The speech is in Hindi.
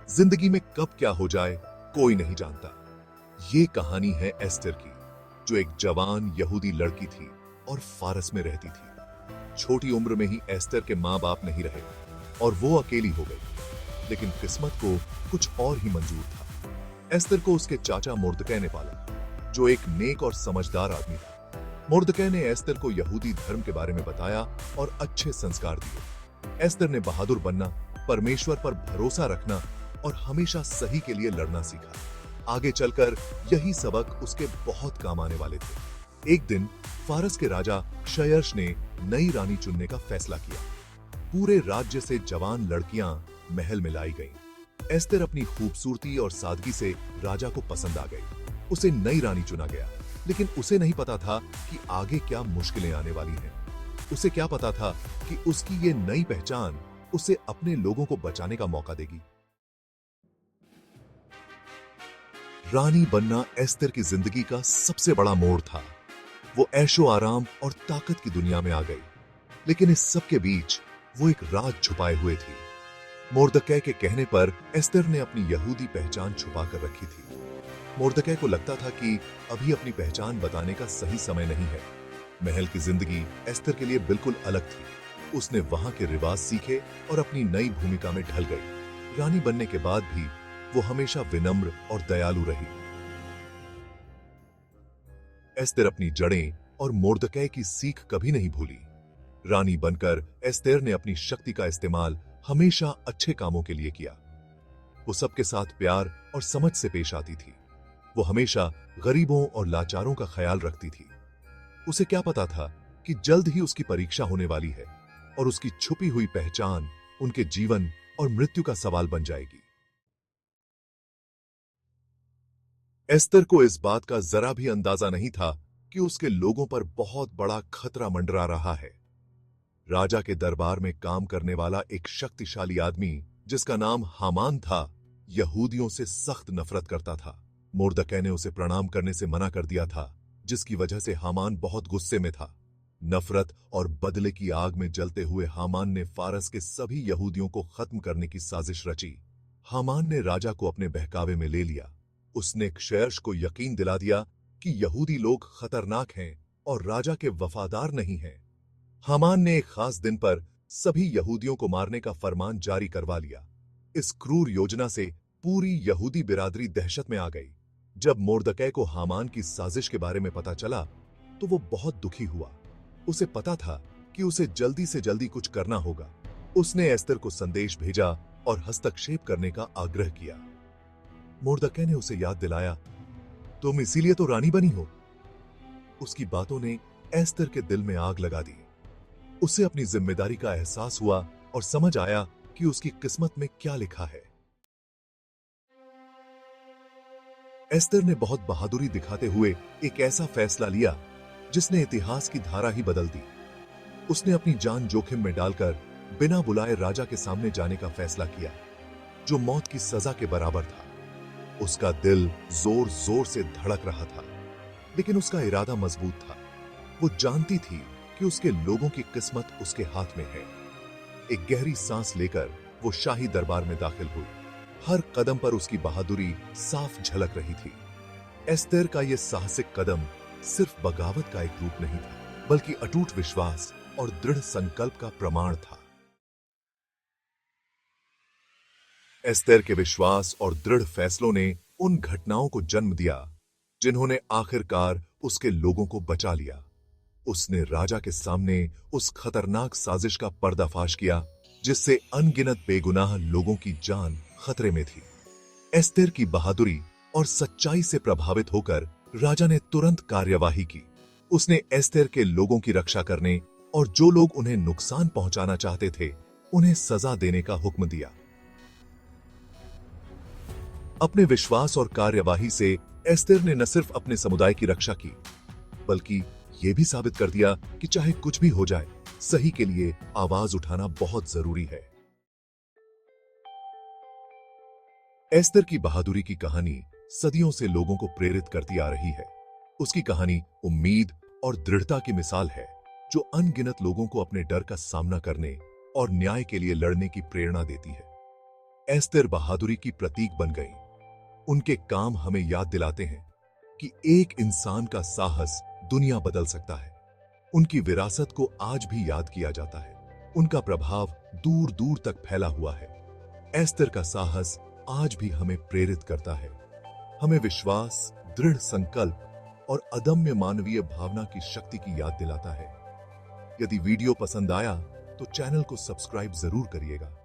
जिंदगी में कब क्या हो जाए कोई नहीं जानता। ये कहानी है एस्टर की, जो एक जवान यहूदी लड़की थी और फारस में रहती थी। छोटी उम्र में ही एस्टर के माँ बाप नहीं रहे और वो अकेली हो गई, लेकिन किस्मत को कुछ और ही मंजूर था। एस्टर को उसके चाचा मुर्दकै ने पाला, जो एक नेक और समझदार आदमी था। मुर्दकै ने एस्टर को यहूदी धर्म के बारे में बताया और अच्छे संस्कार दिए। एस्टर ने बहादुर बनना, परमेश्वर पर भरोसा रखना और हमेशा सही के लिए लड़ना सीखा। आगे चलकर यही सबक उसके बहुत काम आने वाले थे। एक दिन फारस के राजा क्षयर्ष ने नई रानी चुनने का फैसला किया। पूरे राज्य से जवान लड़कियां महल में लाई गईं। एस्तर अपनी खूबसूरती और सादगी से राजा को पसंद आ गई। उसे नई रानी चुना गया, लेकिन उसे नहीं पता था कि आगे क्या मुश्किलें आने वाली हैं। उसे क्या पता था कि उसकी ये नई पहचान उसे अपने लोगों को बचाने का मौका देगी। रानी बनना एस्तर की जिंदगी का सबसे बड़ा मोड़ था। वो ऐशो आराम और ताकत की दुनिया में आ गई, लेकिन इस सब के बीच वो एक राज छुपाए हुए थी। मुर्दकै के कहने पर एस्तर ने अपनी यहूदी पहचान छुपा कर रखी थी। मुर्दकै को लगता था कि अभी अपनी पहचान बताने का सही समय नहीं है। महल की जिंदगी एस्तर के लिए बिल्कुल अलग थी। उसने वहां के रिवाज सीखे और अपनी नई भूमिका में ढल गई। रानी बनने के बाद भी वो हमेशा विनम्र और दयालु रही। एस्तर अपनी जड़ें और मुर्दकै की सीख कभी नहीं भूली। रानी बनकर एस्तर ने अपनी शक्ति का इस्तेमाल हमेशा अच्छे कामों के लिए किया। वो सबके साथ प्यार और समझ से पेश आती थी। वो हमेशा गरीबों और लाचारों का ख्याल रखती थी। उसे क्या पता था कि जल्द ही उसकी परीक्षा होने वाली है और उसकी छुपी हुई पहचान उनके जीवन और मृत्यु का सवाल बन जाएगी। एस्तर को इस बात का जरा भी अंदाजा नहीं था कि उसके लोगों पर बहुत बड़ा खतरा मंडरा रहा है। राजा के दरबार में काम करने वाला एक शक्तिशाली आदमी, जिसका नाम हामान था, यहूदियों से सख्त नफरत करता था। मुर्दकै ने उसे प्रणाम करने से मना कर दिया था, जिसकी वजह से हामान बहुत गुस्से में था। नफरत और बदले की आग में जलते हुए हामान ने फारस के सभी यहूदियों को खत्म करने की साजिश रची। हामान ने राजा को अपने बहकावे में ले लिया। उसने क्षयर्ष को यकीन दिला दिया कि यहूदी लोग खतरनाक हैं और राजा के वफादार नहीं हैं। हामान ने एक खास दिन पर सभी यहूदियों को मारने का फरमान जारी करवा लिया। इस क्रूर योजना से पूरी यहूदी बिरादरी दहशत में आ गई। जब मुर्दकै को हामान की साजिश के बारे में पता चला, तो वो बहुत दुखी हुआ। उसे पता था कि उसे जल्दी से जल्दी कुछ करना होगा। उसने एस्तर को संदेश भेजा और हस्तक्षेप करने का आग्रह किया। मुर्दकै ने उसे याद दिलाया, तुम इसीलिए तो रानी बनी हो। उसकी बातों ने एस्तर के दिल में आग लगा दी। उसे अपनी जिम्मेदारी का एहसास हुआ और समझ आया कि उसकी किस्मत में क्या लिखा है। एस्तर ने बहुत बहादुरी दिखाते हुए एक ऐसा फैसला लिया जिसने इतिहास की धारा ही बदल दी। उसने अपनी जान जोखिम में डालकर बिना बुलाए राजा के सामने जाने का फैसला किया, जो मौत की सजा के बराबर था। उसका दिल जोर जोर से धड़क रहा था, लेकिन उसका इरादा मजबूत था। वो जानती थी कि उसके लोगों की किस्मत उसके हाथ में है। एक गहरी सांस लेकर वो शाही दरबार में दाखिल हुई। हर कदम पर उसकी बहादुरी साफ झलक रही थी। एस्तर का यह साहसिक कदम सिर्फ बगावत का एक रूप नहीं था, बल्कि अटूट विश्वास और दृढ़ संकल्प का प्रमाण था। एस्तर के विश्वास और दृढ़ फैसलों ने उन घटनाओं को जन्म दिया जिन्होंने आखिरकार उसके लोगों को बचा लिया। उसने राजा के सामने उस खतरनाक साजिश का पर्दाफाश किया जिससे अनगिनत बेगुनाह लोगों की जान खतरे में थी। एस्तर की बहादुरी और सच्चाई से प्रभावित होकर राजा ने तुरंत कार्यवाही की। उसने एस्तर के लोगों की रक्षा करने और जो लोग उन्हें नुकसान पहुंचाना चाहते थे, उन्हें सजा देने का हुक्म दिया। अपने विश्वास और कार्यवाही से एस्तर ने न सिर्फ अपने समुदाय की रक्षा की, बल्कि यह भी साबित कर दिया कि चाहे कुछ भी हो जाए, सही के लिए आवाज उठाना बहुत जरूरी है। एस्तर की बहादुरी की कहानी सदियों से लोगों को प्रेरित करती आ रही है। उसकी कहानी उम्मीद और दृढ़ता की मिसाल है, जो अनगिनत लोगों को अपने डर का सामना करने और न्याय के लिए लड़ने की प्रेरणा देती है। एस्तर बहादुरी की प्रतीक बन गईं। उनके काम हमें याद दिलाते हैं कि एक इंसान का साहस दुनिया बदल सकता है। उनकी विरासत को आज भी याद किया जाता है। उनका प्रभाव दूर दूर तक फैला हुआ है। एस्तर का साहस आज भी हमें प्रेरित करता है। हमें विश्वास, दृढ़ संकल्प और अदम्य मानवीय भावना की शक्ति की याद दिलाता है। यदि वीडियो पसंद आया तो चैनल को सब्सक्राइब जरूर करिएगा।